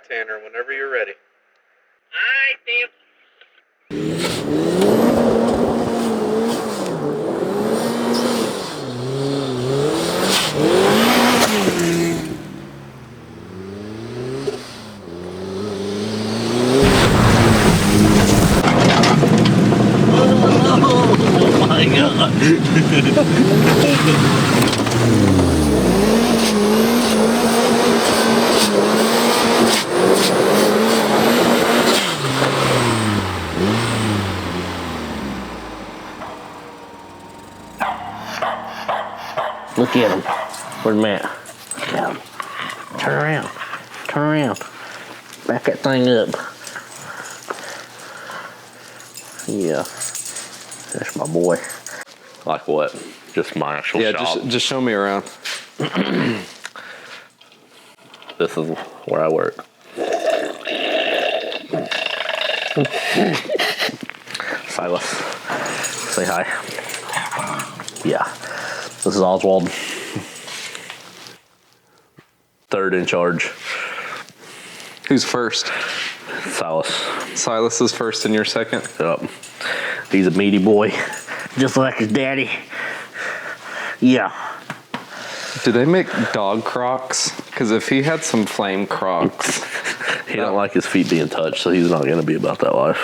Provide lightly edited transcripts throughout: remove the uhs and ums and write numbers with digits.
Tanner, whenever you're ready. Alright, Tim. Oh my God. Look at him. Where's Matt? Look at him. Turn around. Turn around. Back that thing up. Yeah. That's my boy. Like what? Just my actual shop? Yeah, just show me around. This is where I work. Silas, say hi. Yeah, this is Oswald. Third in charge. Who's first? Silas. Silas is first and you're second? Yep. He's a meaty boy, just like his daddy. Yeah. Do they make dog Crocs? Because if he had some flame Crocs. He don't like his feet being touched, so he's not going to be about that life.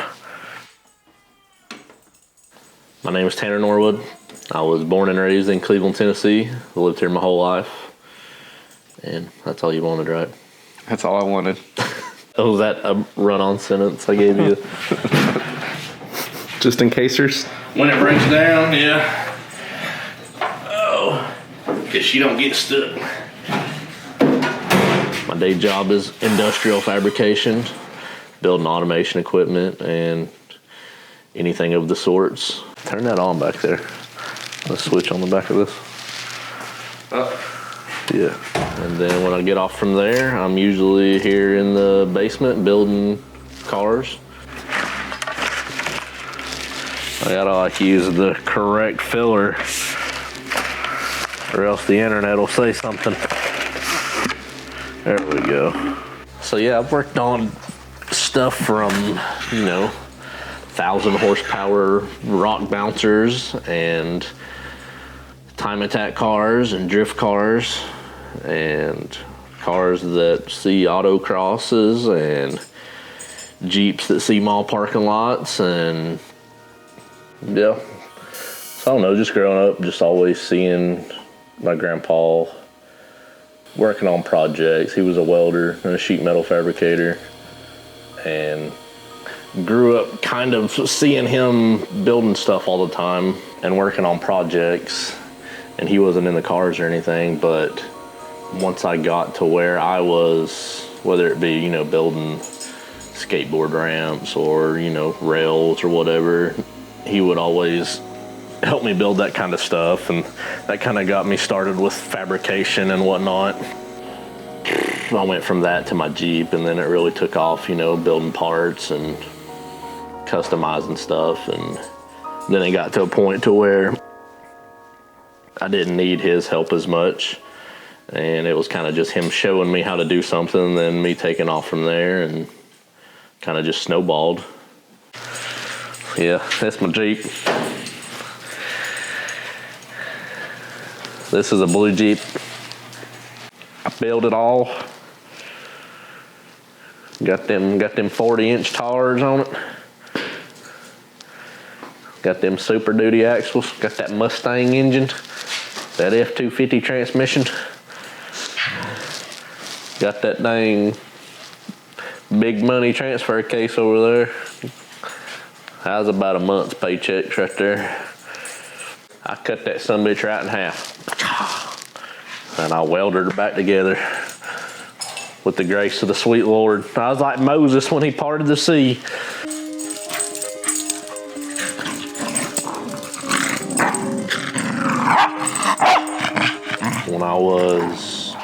My name is Tanner Norwood. I was born and raised in Cleveland, Tennessee. I lived here my whole life. And that's all you wanted, right? That's all I wanted. Oh, was that a run-on sentence I gave you? Just in casers? When it breaks down, yeah. Oh, because you don't get stuck. My day job is industrial fabrication, building automation equipment and anything of the sorts. Turn that on back there. The switch on the back of this. Yeah. And then when I get off from there, I'm usually here in the basement building cars. I gotta like use the correct filler or else the internet will say something. There we go. So yeah, I've worked on stuff from, 1,000 horsepower rock bouncers and time attack cars and drift cars and cars that see autocrosses and Jeeps that see mall parking lots and yeah. So I don't know, just growing up, just always seeing my grandpa working on projects. He was a welder and a sheet metal fabricator and grew up kind of seeing him building stuff all the time and working on projects. And he wasn't in the cars or anything, but once I got to where I was, whether it be, building skateboard ramps or, rails or whatever, he would always help me build that kind of stuff. And that kind of got me started with fabrication and whatnot. I went from that to my Jeep, and then it really took off, building parts and customizing stuff. And then it got to a point to where I didn't need his help as much. And it was kind of just him showing me how to do something, and then me taking off from there, and kind of just snowballed. Yeah, that's my Jeep. This is a blue Jeep. I built it all. Got them 40-inch tires on it. Got them Super Duty axles. Got that Mustang engine. That F-250 transmission. Got that dang big money transfer case over there. That was about a month's paychecks right there. I cut that sumbitch right in half. And I welded her back together with the grace of the sweet Lord. I was like Moses when he parted the sea. When I was,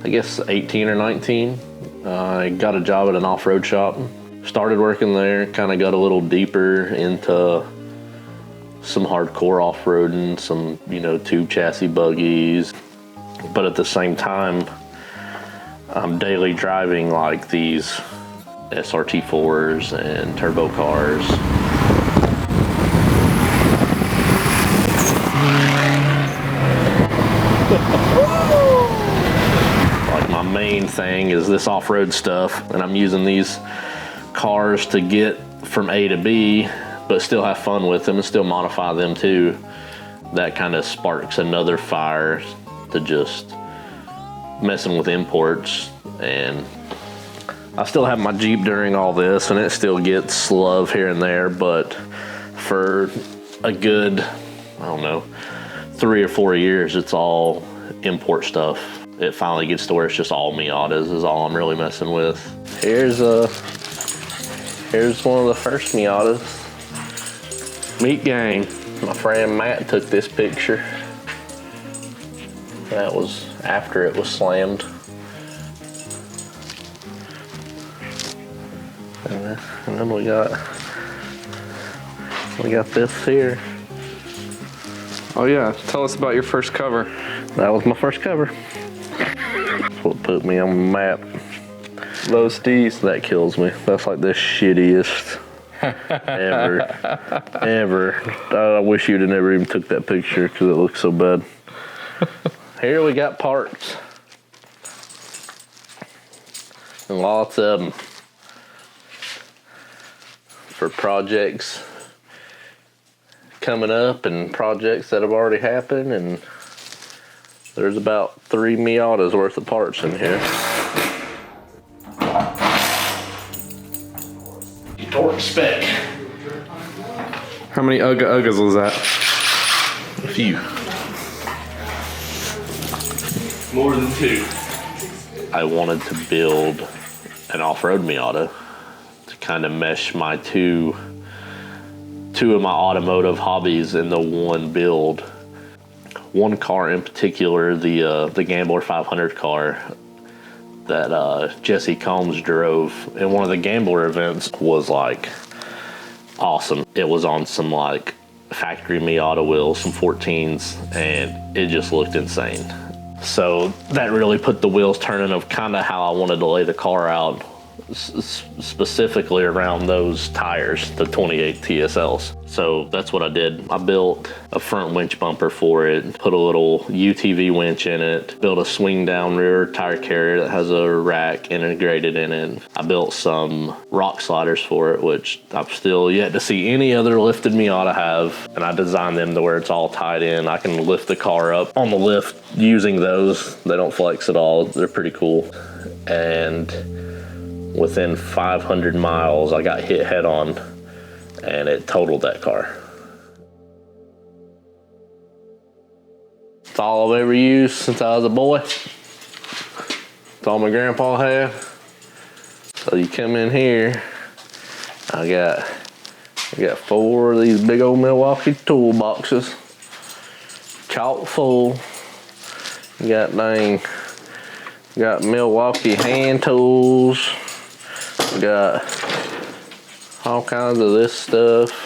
I guess 18 or 19, I got a job at an off-road shop. Started working there, kind of got a little deeper into some hardcore off-roading, some, tube chassis buggies. But at the same time, I'm daily driving like these SRT4s and turbo cars. Like my main thing is this off-road stuff, and I'm using these cars to get from A to B, but still have fun with them and still modify them too. That kind of sparks another fire to just messing with imports. And I still have my Jeep during all this, and it still gets love here and there, but for a good, I don't know, 3 or 4 years, it's all import stuff. It finally gets to where it's just all Miatas is all I'm really messing with. Here's one of the first Miatas. Meat gang. My friend Matt took this picture. That was after it was slammed. And then we got this here. Oh yeah, tell us about your first cover. That was my first cover. That's what put me on the map. Those D's. That kills me. That's like the shittiest ever. I wish you'd have never even took that picture because it looks so bad. Here we got parts. And lots of them. For projects coming up and projects that have already happened, and there's about 3 Miatas worth of parts in here. Torque spec. How many Uggas was that? A few. More than 2. I wanted to build an off-road Miata to kind of mesh my two of my automotive hobbies into one build. One car in particular, the Gambler 500 car that Jesse Combs drove in one of the Gambler events was like awesome. It was on some like factory Miata wheels, some 14s, and it just looked insane. So that really put the wheels turning of kind of how I wanted to lay the car out, specifically around those tires, the 28 TSLs. So that's what I did. I built a front winch bumper for it, put a little UTV winch in it, built a swing down rear tire carrier that has a rack integrated in it. I built some rock sliders for it, which I've still yet to see any other lifted Miata have, and I designed them to where it's all tied in. I can lift the car up on the lift using those. They don't flex at all. They're pretty cool. And within 500 miles, I got hit head on and it totaled that car. It's all I've ever used since I was a boy. It's all my grandpa had. So you come in here, I got 4 of these big old Milwaukee toolboxes, chock full. You got Milwaukee hand tools. We got all kinds of this stuff.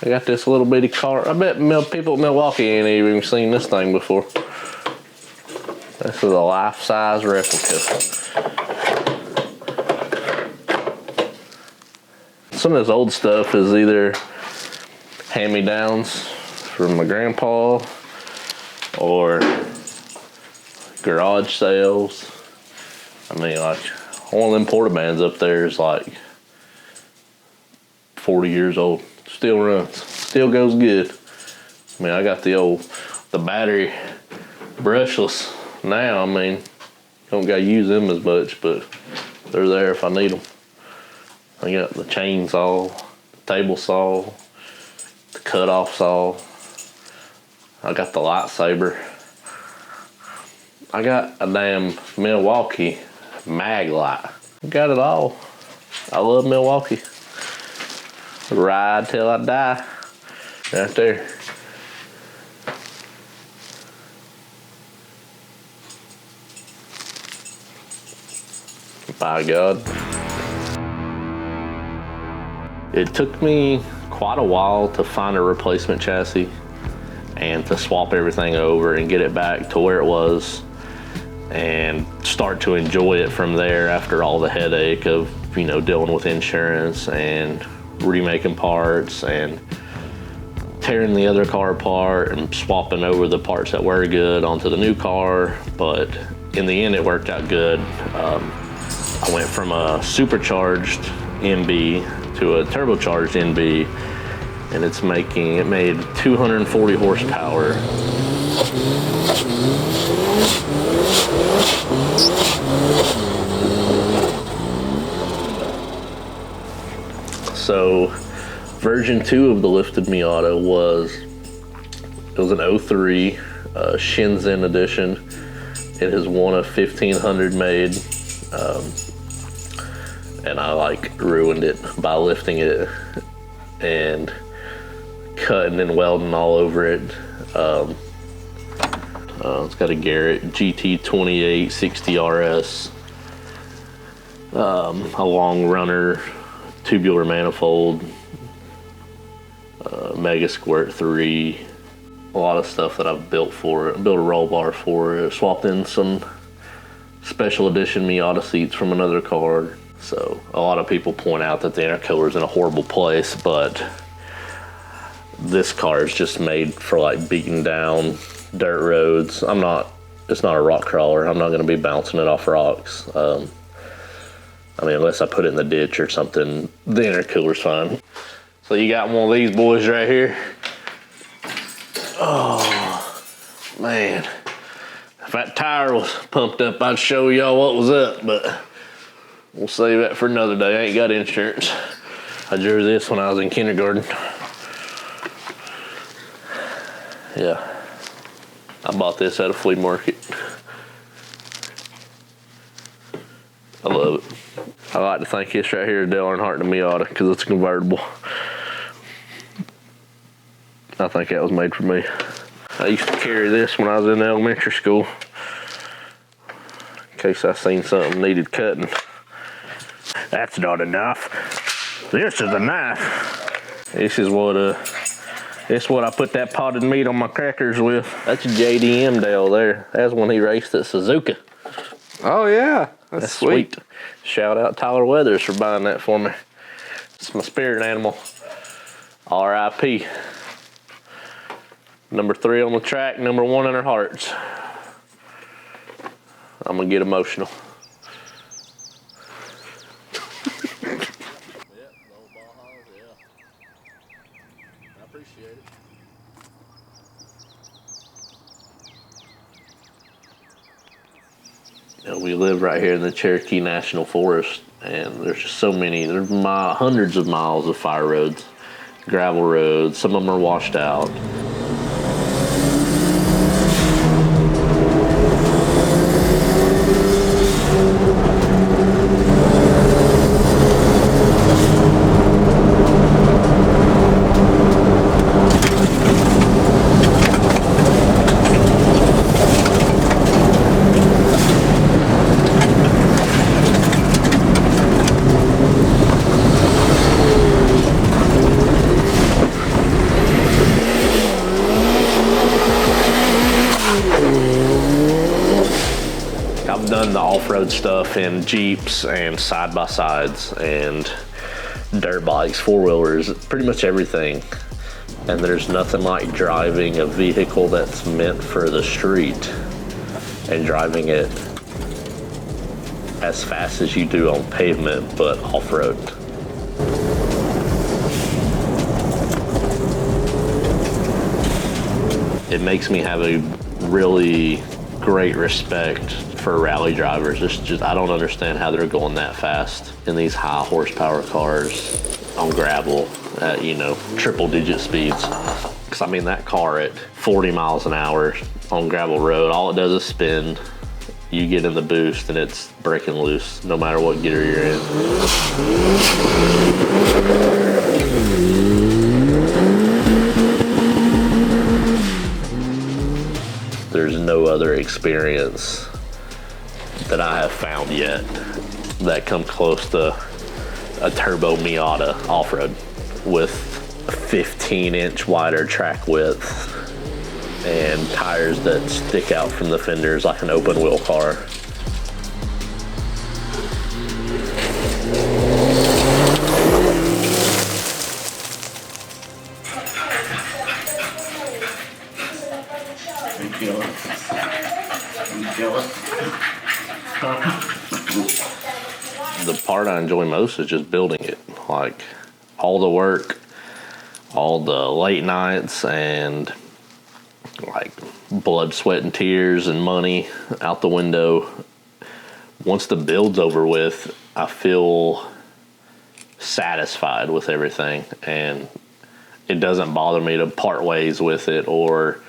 I got this little bitty car. I bet people at Milwaukee ain't even seen this thing before. This is a life-size replica. Some of this old stuff is either hand-me-downs from my grandpa or garage sales. I mean, like, one of them Portabands up there is like 40 years old. Still runs. Still goes good. I mean, I got the battery brushless now. I mean, don't gotta use them as much, but they're there if I need them. I got the chainsaw, the table saw, the cut-off saw. I got the lightsaber. I got a damn Milwaukee mag light. Got it all. I love Milwaukee. Ride till I die. Right there. By God. It took me quite a while to find a replacement chassis and to swap everything over and get it back to where it was. and start to enjoy it from there after all the headache of, you know, dealing with insurance and remaking parts and tearing the other car apart and swapping over the parts that were good onto the new car. But in the end, it worked out good. I went from a supercharged NB to a turbocharged NB, and it made 240 horsepower. So version 2 of the lifted Miata was an 03 Shenzhen edition. It is one of 1,500 made, and I like ruined it by lifting it and cutting and welding all over it. It's got a Garrett GT28 60 RS, a long runner, tubular manifold, Mega Squirt 3, a lot of stuff that I've built for it. Built a roll bar for it, swapped in some special edition Miata seats from another car. So a lot of people point out that the intercooler's in a horrible place, but this car is just made for like beating down dirt roads. It's not a rock crawler. I'm not gonna be bouncing it off rocks. I mean, unless I put it in the ditch or something, the intercooler's fine. So you got one of these boys right here. Oh, man. If that tire was pumped up, I'd show y'all what was up, but we'll save that for another day. I ain't got insurance. I drew this when I was in kindergarten. Yeah. I bought this at a flea market. I love it. I like to think this right here is Dale Earnhardt and Miata because it's a convertible. I think that was made for me. I used to carry this when I was in elementary school in case I seen something needed cutting. That's not enough. This is a knife. This is what I put that potted meat on my crackers with. That's a JDM Dale there. That's when he raced at Suzuka. Oh yeah, that's sweet. Shout out Tyler Weathers for buying that for me. It's my spirit animal. R.I.P. Number 3 on the track, number 1 in our hearts. I'm gonna get emotional. You know, we live right here in the Cherokee National Forest, and there's just so many. There's hundreds of miles of fire roads, gravel roads. Some of them are washed out. I've done the off-road stuff in Jeeps and side-by-sides and dirt bikes, four-wheelers, pretty much everything. And there's nothing like driving a vehicle that's meant for the street and driving it as fast as you do on pavement, but off-road. It makes me have a really great respect for rally drivers. It's just, I don't understand how they're going that fast in these high horsepower cars on gravel at, you know, triple digit speeds. Because I mean, that car at 40 miles an hour on gravel road, all it does is spin. You get in the boost and it's breaking loose no matter what gear you're in. There's no other experience that I have found yet that come close to a turbo Miata off-road with a 15-inch wider track width and tires that stick out from the fenders like an open wheel car. The part I enjoy most is just building it. Like all the work, all the late nights, and like blood, sweat, and tears and money out the window. Once the build's over with, I feel satisfied with everything, and it doesn't bother me to part ways with it or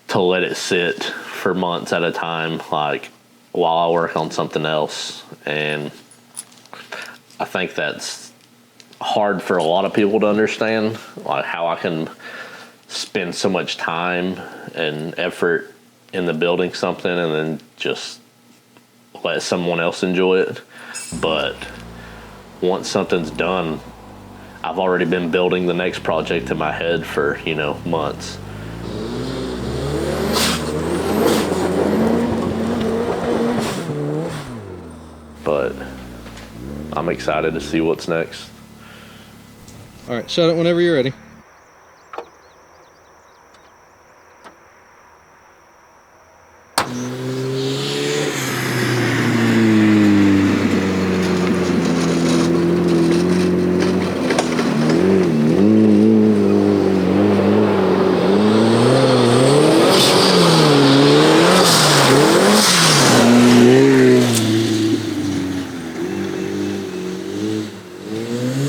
to let it sit for months at a time, like while I work on something else. And I think that's hard for a lot of people to understand, like how I can spend so much time and effort into building something and then just let someone else enjoy it. But once something's done, I've already been building the next project in my head for, months. But I'm excited to see what's next. All right, shut it whenever you're ready.